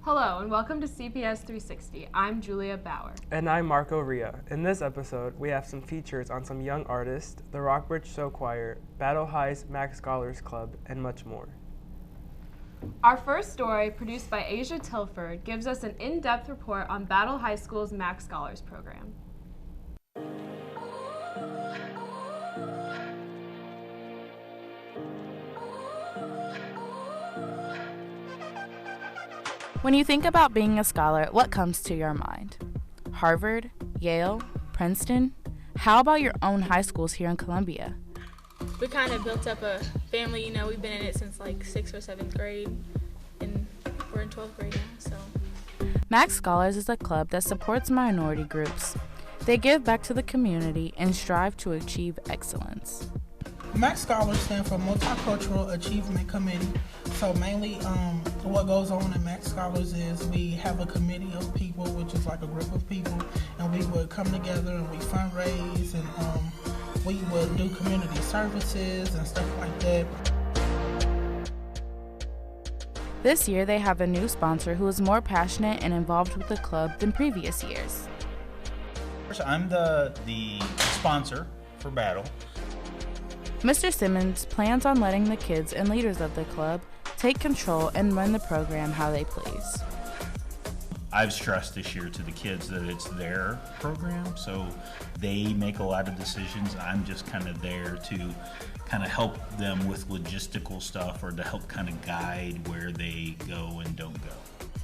Hello and welcome to CPS 360. I'm Julia Bauer. And I'm Marco Rea. In this episode, we have some features on some young artists, the Rockbridge Show Choir, Battle High's Mac Scholars Club, and much more. Our first story, produced by Asia Tilford, gives us an in-depth report on Battle High School's Mac Scholars program. When you think about being a scholar, what comes to your mind? Harvard, Yale, Princeton? How about your own high schools here in Columbia? We kind of built up a family, we've been in it since like 6th or 7th grade, and we're in 12th grade now, so. Mac Scholars is a club that supports minority groups. They give back to the community and strive to achieve excellence. Mac Scholars stand for Multicultural Achievement Committee. So mainly what goes on in Mac Scholars is we have a committee of people, which is like a group of people, and we would come together and we fundraise and we would do community services and stuff like that. This year they have a new sponsor who is more passionate and involved with the club than previous years. I'm the sponsor for Battle. Mr. Simmons plans on letting the kids and leaders of the club take control and run the program how they please. I've stressed this year to the kids that it's their program, so they make a lot of decisions. I'm just kind of there to kind of help them with logistical stuff or to help kind of guide where they go and don't go.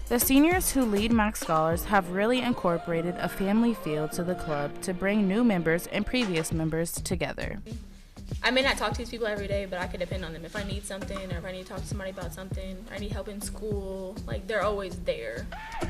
The seniors who lead Mac Scholars have really incorporated a family feel to the club to bring new members and previous members together. I may not talk to these people every day, but I can depend on them. If I need something or if I need to talk to somebody about something, or I need help in school, they're always there.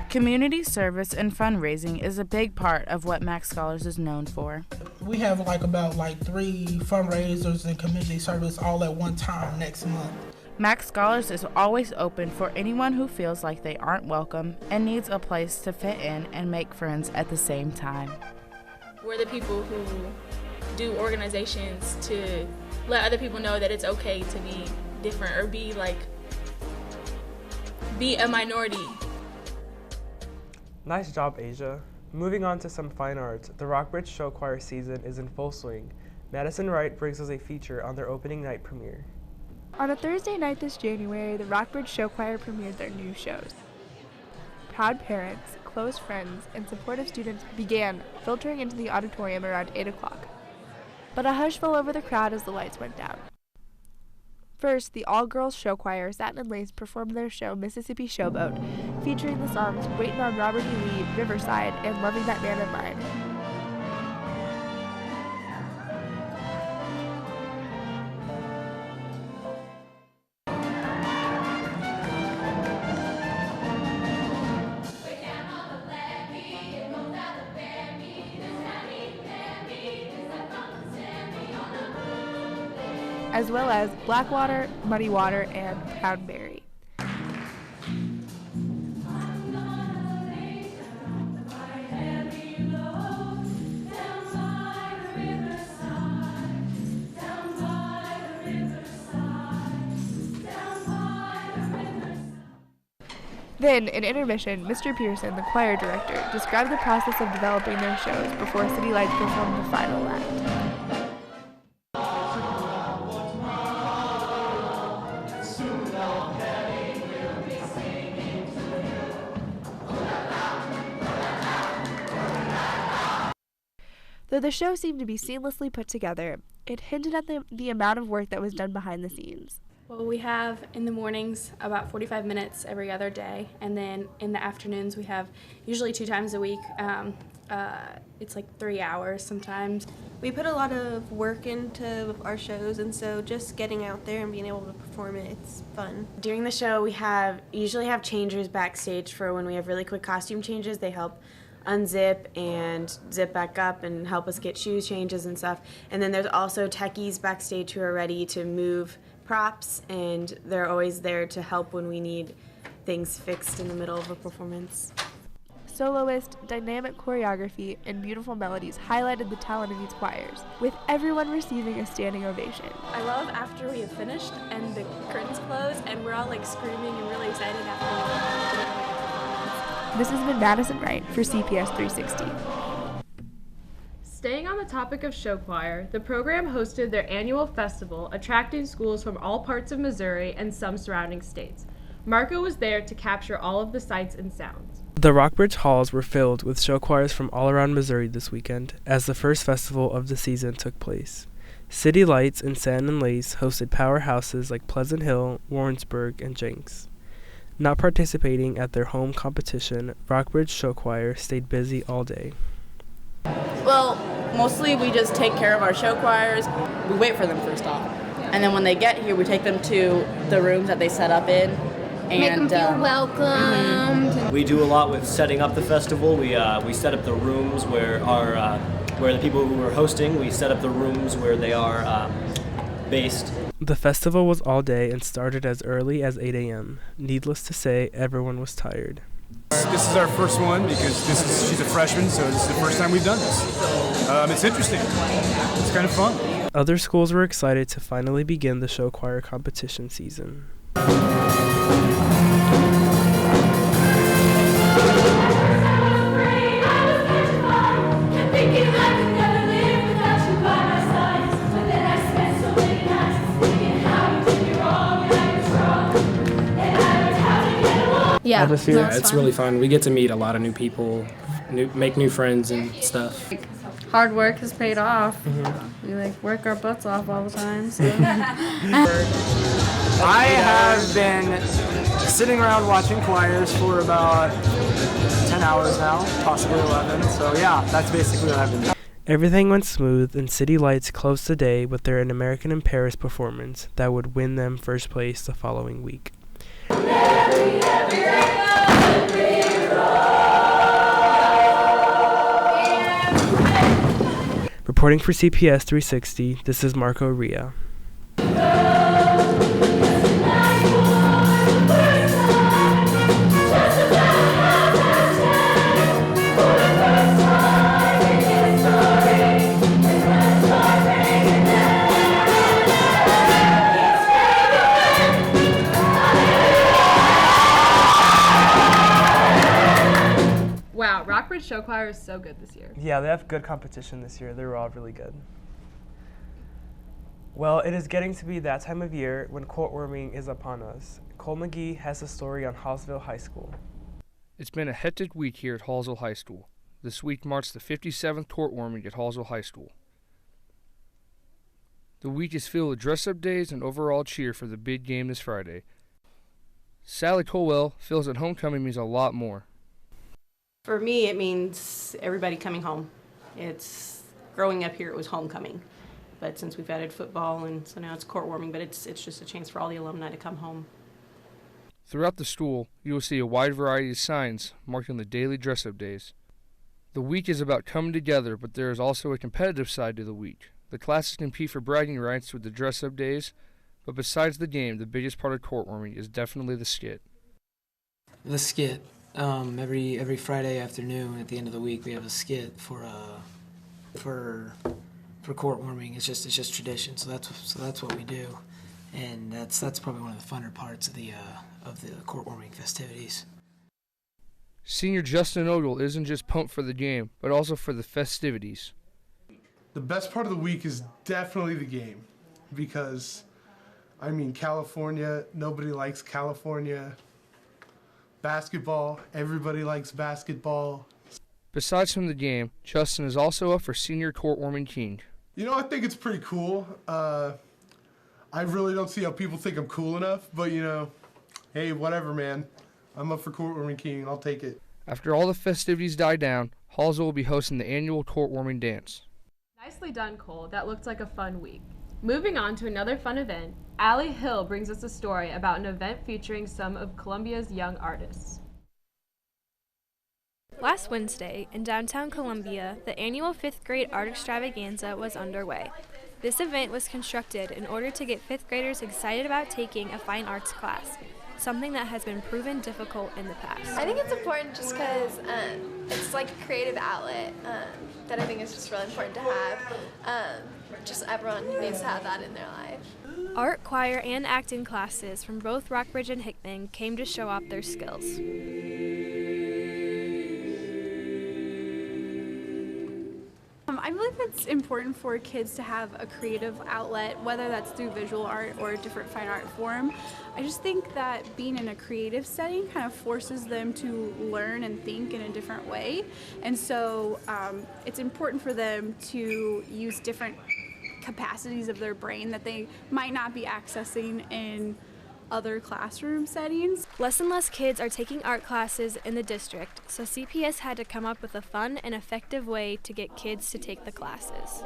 Community service and fundraising is a big part of what Mac Scholars is known for. We have about 3 fundraisers and community service all at one time next month. Mac Scholars is always open for anyone who feels like they aren't welcome and needs a place to fit in and make friends at the same time. We're the people who do organizations to let other people know that it's okay to be different or be a minority. Nice job, Asia. Moving on to some fine arts, the Rockbridge Show Choir season is in full swing. Madison Wright brings us a feature on their opening night premiere. On a Thursday night this January, the Rockbridge Show Choir premiered their new shows. Proud parents, close friends, and supportive students began filtering into the auditorium around 8 o'clock. But a hush fell over the crowd as the lights went down. First, the all-girls show choir, Satin and Lace, performed their show, Mississippi Showboat, featuring the songs Waitin' on Robert E. Lee, Riverside, and Loving That Man of Mine. As well as Blackwater, Muddy Water, and Proudberry. Then, in intermission, Mr. Pearson, the choir director, described the process of developing their shows before City Lights performed the final act. Though the show seemed to be seamlessly put together, it hinted at the amount of work that was done behind the scenes. Well, we have in the mornings about 45 minutes every other day, and then in the afternoons we have usually 2 times a week. It's 3 hours sometimes. We put a lot of work into our shows, and so just getting out there and being able to perform it, it's fun. During the show, we usually have changers backstage for when we have really quick costume changes. They help unzip and zip back up and help us get shoe changes and stuff. And then there's also techies backstage who are ready to move props, and they're always there to help when we need things fixed in the middle of a performance. Soloist, dynamic choreography, and beautiful melodies highlighted the talent of these choirs, with everyone receiving a standing ovation. I love after we have finished and the curtains close and we're all screaming and really excited after we This has been Madison Wright for CPS 360. Staying on the topic of show choir, the program hosted their annual festival, attracting schools from all parts of Missouri and some surrounding states. Marco was there to capture all of the sights and sounds. The Rockbridge halls were filled with show choirs from all around Missouri this weekend as the first festival of the season took place. City Lights and Sand and Lace hosted powerhouses like Pleasant Hill, Warrensburg, and Jenks. Not participating at their home competition, Rockbridge Show Choir stayed busy all day. Well, mostly we just take care of our show choirs. We wait for them first off. And then when they get here, we take them to the rooms that they set up in. And make them feel welcomed. We do a lot with setting up the festival. We set up the rooms where the people who are hosting, we set up the rooms where they are based. The festival was all day and started as early as 8 a.m. Needless to say, everyone was tired. This is our first one because she's a freshman, so this is the first time we've done this. It's interesting. It's kind of fun. Other schools were excited to finally begin the show choir competition season. Yeah, it's really fun. We get to meet a lot of new people, make new friends and stuff. Hard work has paid off. We work our butts off all the time. So. I have been sitting around watching choirs for about 10 hours now, possibly 11. So yeah, that's basically what I've been doing. Everything went smooth, and City Lights closed the day with their An American in Paris performance that would win them first place the following week. Reporting for CPS 360, this is Marco Rea. Wow, Rockbridge Show Choir is so good this year. Yeah, they have good competition this year. They were all really good. Well, it is getting to be that time of year when court warming is upon us. Cole McGee has a story on Hallsville High School. It's been a hectic week here at Hallsville High School. This week marks the 57th court warming at Hallsville High School. The week is filled with dress-up days and overall cheer for the big game this Friday. Sally Colwell feels that homecoming means a lot more. For me, it means everybody coming home. It's growing up here, it was homecoming. But since we've added football, and so now it's court warming, but it's just a chance for all the alumni to come home. Throughout the school, you will see a wide variety of signs marking the daily dress-up days. The week is about coming together, but there is also a competitive side to the week. The classes compete for bragging rights with the dress-up days, but besides the game, the biggest part of court warming is definitely the skit. The skit. Every Friday afternoon at the end of the week, we have a skit for court warming. It's just tradition. So that's what we do, and that's probably one of the funner parts of the court warming festivities. Senior Justin Ogle isn't just pumped for the game, but also for the festivities. The best part of the week is definitely the game, because, California, nobody likes California. Basketball, everybody likes basketball. Besides from the game, Justin is also up for Senior Court Warming King. I think it's pretty cool. I really don't see how people think I'm cool enough, but hey, whatever, man. I'm up for Court Warming King. I'll take it. After all the festivities die down, Hallsville will be hosting the annual Court Warming Dance. Nicely done, Cole. That looked like a fun week. Moving on to another fun event, Allie Hill brings us a story about an event featuring some of Columbia's young artists. Last Wednesday, in downtown Columbia, the annual 5th grade art extravaganza was underway. This event was constructed in order to get 5th graders excited about taking a fine arts class, something that has been proven difficult in the past. I think it's important just because it's like a creative outlet that I think is just really important to have. Just everyone needs to have that in their life. Art, choir, and acting classes from both Rockbridge and Hickman came to show off their skills. I believe it's important for kids to have a creative outlet, whether that's through visual art or a different fine art form. I just think that being in a creative setting kind of forces them to learn and think in a different way. And so it's important for them to use different capacities of their brain that they might not be accessing in other classroom settings. Less and less kids are taking art classes in the district, so CPS had to come up with a fun and effective way to get kids to take the classes.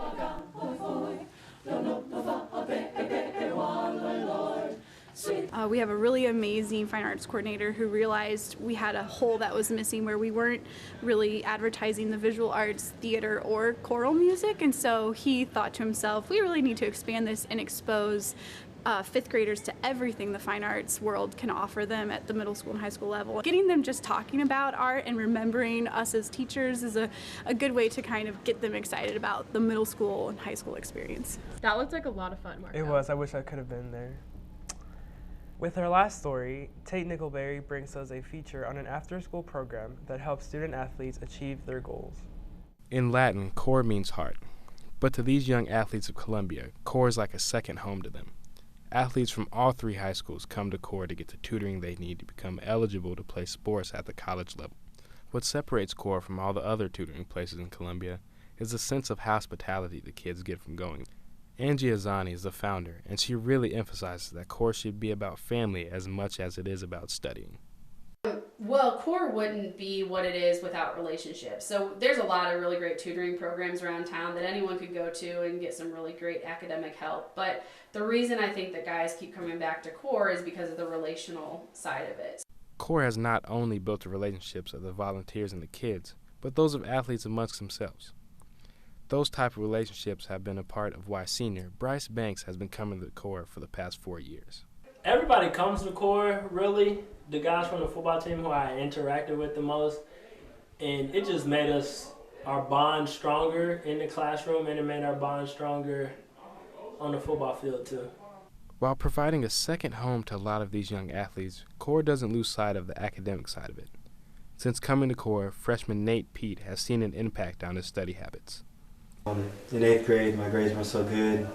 We have a really amazing fine arts coordinator who realized we had a hole that was missing where we weren't really advertising the visual arts, theater, or choral music, and so he thought to himself, we really need to expand this and expose fifth graders to everything the fine arts world can offer them at the middle school and high school level. Getting them just talking about art and remembering us as teachers is a good way to kind of get them excited about the middle school and high school experience. That looked like a lot of fun, Marco. It was. I wish I could have been there. With our last story, Tate Nickelberry brings us a feature on an after-school program that helps student athletes achieve their goals. In Latin, core means heart. But to these young athletes of Columbia, core is like a second home to them. Athletes from all 3 high schools come to core to get the tutoring they need to become eligible to play sports at the college level. What separates core from all the other tutoring places in Columbia is the sense of hospitality the kids get from going. Angie Azani is the founder, and she really emphasizes that core should be about family as much as it is about studying. Well, core wouldn't be what it is without relationships. So there's a lot of really great tutoring programs around town that anyone could go to and get some really great academic help. But the reason I think that guys keep coming back to core is because of the relational side of it. Core has not only built the relationships of the volunteers and the kids, but those of athletes amongst themselves. Those type of relationships have been a part of why senior Bryce Banks has been coming to core for the past 4 years. Everybody comes to core, really. The guys from the football team who I interacted with the most, and it just made our bond stronger in the classroom, and it made our bond stronger on the football field too. While providing a second home to a lot of these young athletes, core doesn't lose sight of the academic side of it. Since coming to core, freshman Nate Pete has seen an impact on his study habits. In 8th grade, my grades weren't so good.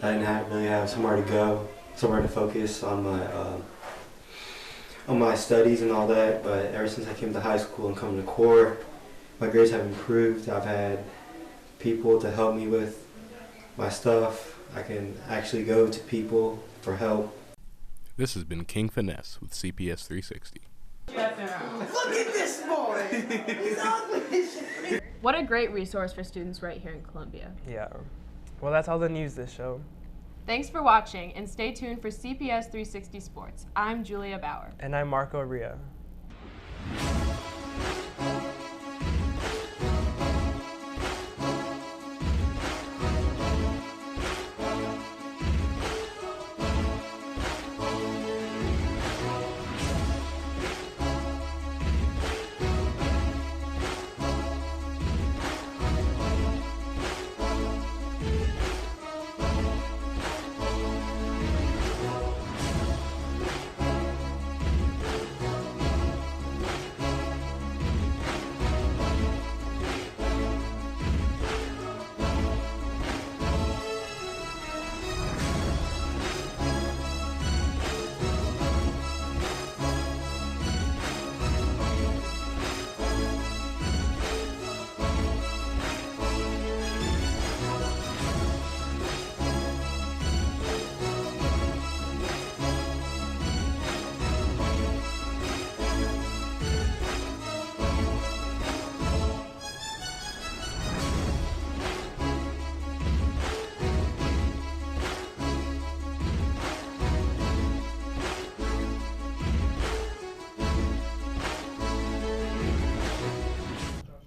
I didn't really have somewhere to go, somewhere to focus on my studies and all that. But ever since I came to high school and coming to core, my grades have improved. I've had people to help me with my stuff. I can actually go to people for help. This has been King Finesse with CPS 360. Look at this boy! He's ugly! What a great resource for students right here in Columbia. Yeah. Well, that's all the news this show. Thanks for watching, and stay tuned for CPS 360 Sports. I'm Julia Bauer. And I'm Marco Rea.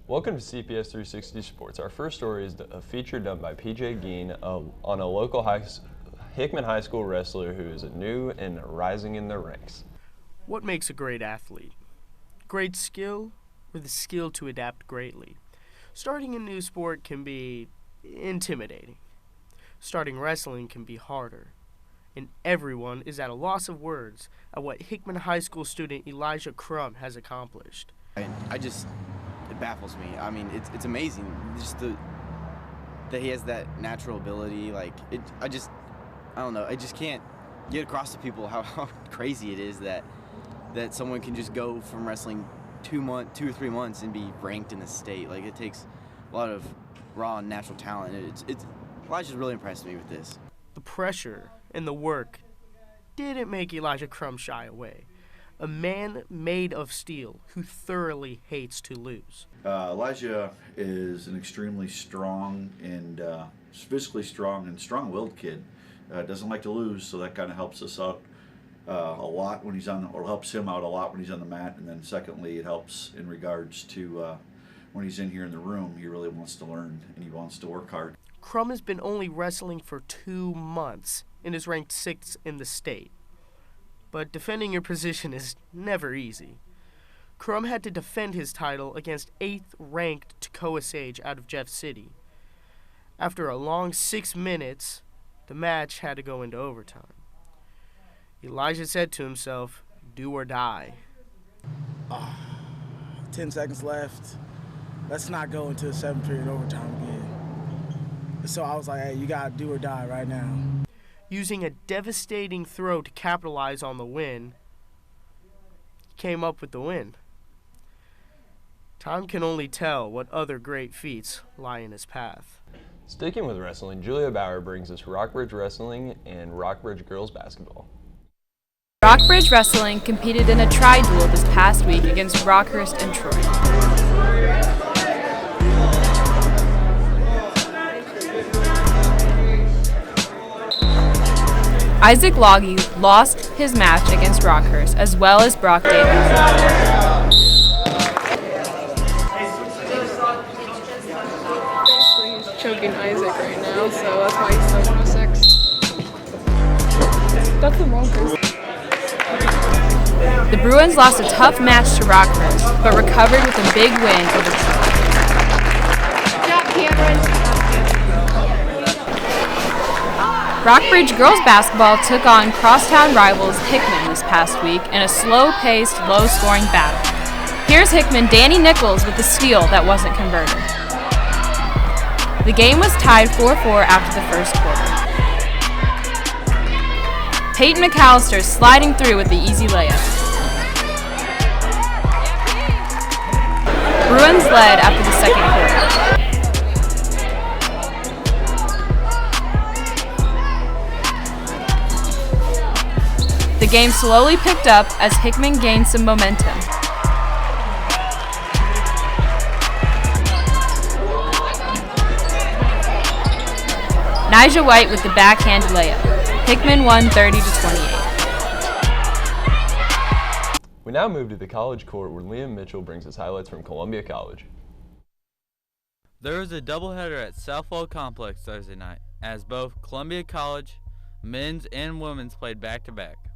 Welcome to CPS 360 Sports. Our first story is a feature done by PJ Geen on a local Hickman High School wrestler who is new and rising in the ranks. What makes a great athlete? Great skill or the skill to adapt greatly? Starting a new sport can be intimidating. Starting wrestling can be harder. And everyone is at a loss of words at what Hickman High School student Elijah Crum has accomplished. It baffles me. I mean, it's amazing. Just that he has that natural ability. Like, I don't know. I just can't get across to people how crazy it is that someone can just go from wrestling 2 or 3 months and be ranked in the state. Like, it takes a lot of raw and natural talent. Elijah's really impressed me with this. The pressure and the work didn't make Elijah Crum shy away. A man made of steel who thoroughly hates to lose. Elijah is an extremely strong and physically strong and strong-willed kid. Doesn't like to lose, so that kind of helps us out a lot when he's helps him out a lot when he's on the mat. And then secondly, it helps in regards to when he's in here in the room. He really wants to learn and he wants to work hard. Crum has been only wrestling for 2 months and is ranked 6th in the state. But defending your position is never easy. Crum had to defend his title against 8th-ranked Toccoa Sage out of Jeff City. After a long 6 minutes, the match had to go into overtime. Elijah said to himself, "Do or die." 10 seconds left. Let's not go into the 7th period overtime again. So I was like, hey, you got to do or die right now. Using a devastating throw to capitalize on the win, he came up with the win. Time can only tell what other great feats lie in his path. Sticking with wrestling, Julia Bauer brings us Rockbridge Wrestling and Rockbridge Girls Basketball. Rockbridge Wrestling competed in a tri-duel this past week against Rockhurst and Troy. Isaac Loggy lost his match against Rockhurst, as well as Brock Davis. Basically, he's choking Isaac right now, so that's why he's still 106. That's the wrong person. The Bruins lost a tough match to Rockhurst, but recovered with a big win over Troy. Good job, Cameron. Rockbridge girls basketball took on crosstown rivals Hickman this past week in a slow-paced, low-scoring battle. Here's Hickman Danny Nichols with the steal that wasn't converted. The game was tied 4-4 after the first quarter. Peyton McAllister sliding through with the easy layup. Bruins led after the second quarter. The game slowly picked up as Hickman gained some momentum. Nigel White with the backhand layup. Hickman won 30-28. We now move to the college court where Liam Mitchell brings us highlights from Columbia College. There was a doubleheader at Southwell Complex Thursday night as both Columbia College men's and women's played back-to-back.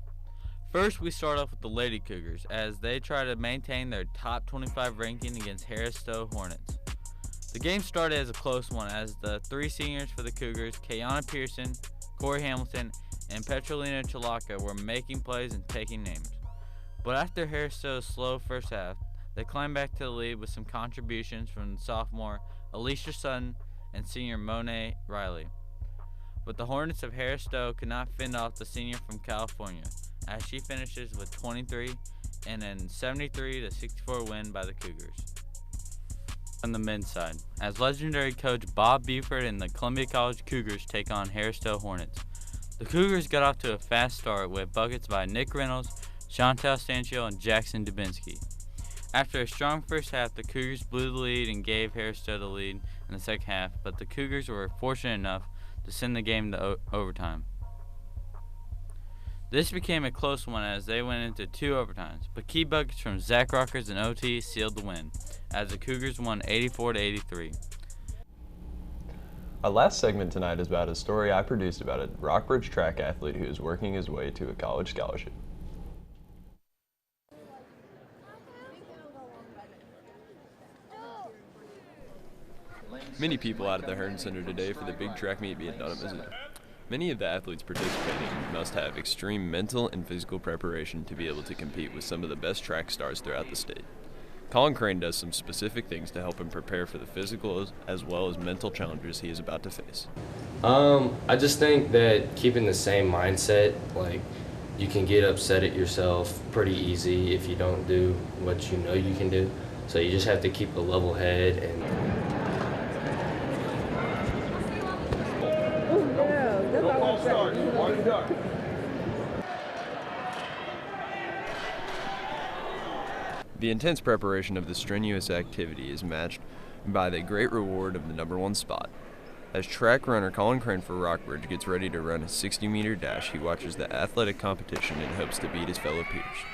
First, we start off with the Lady Cougars as they try to maintain their top 25 ranking against Harris Stowe Hornets. The game started as a close one as the 3 seniors for the Cougars, Kayana Pearson, Corey Hamilton, and Petrolina Chalaka were making plays and taking names. But after Harris Stowe's slow first half, they climbed back to the lead with some contributions from sophomore Alicia Sutton and senior Monet Riley. But the Hornets of Harris Stowe could not fend off the senior from California, as she finishes with 23 and a 73-64 win by the Cougars. On the men's side, as legendary coach Bob Buford and the Columbia College Cougars take on Harris Stowe Hornets. The Cougars got off to a fast start with buckets by Nick Reynolds, Chantel Stanchio, and Jackson Dubinsky. After a strong first half, the Cougars blew the lead and gave Harris Stowe the lead in the second half, but the Cougars were fortunate enough to send the game to overtime. This became a close one as they went into 2 overtimes, but key buckets from Zach Rockers and OT sealed the win, as the Cougars won 84-83. Our last segment tonight is about a story I produced about a Rockbridge track athlete who is working his way to a college scholarship. Many people out at the Hearn Center today for the big track meet being done at Mizzou. Many of the athletes participating must have extreme mental and physical preparation to be able to compete with some of the best track stars throughout the state. Colin Crane does some specific things to help him prepare for the physical as well as mental challenges he is about to face. I just think that keeping the same mindset, like you can get upset at yourself pretty easy if you don't do what you know you can do. So you just have to keep a level head and The intense preparation of the strenuous activity is matched by the great reward of the #1 spot. As track runner Colin Crane for Rockbridge gets ready to run a 60-meter dash, he watches the athletic competition in hopes to beat his fellow peers.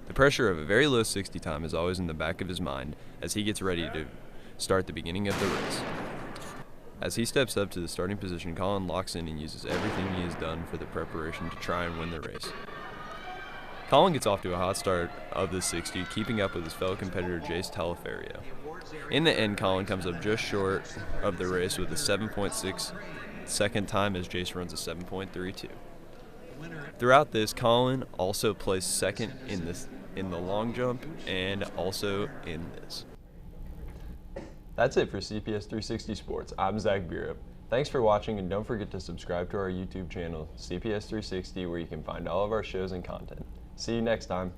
The pressure of a very low 60 time is always in the back of his mind as he gets ready to start the beginning of the race. As he steps up to the starting position, Colin locks in and uses everything he has done for the preparation to try and win the race. Colin gets off to a hot start of the 60, keeping up with his fellow competitor Jace Talaferio. In the end, Colin comes up just short of the race with a 7.6 second time as Jace runs a 7.32. Throughout this, Colin also placed second in the long jump and also in this. That's it for CPS 360 Sports. I'm Zach Beerup. Thanks for watching, and don't forget to subscribe to our YouTube channel, CPS 360, where you can find all of our shows and content. See you next time.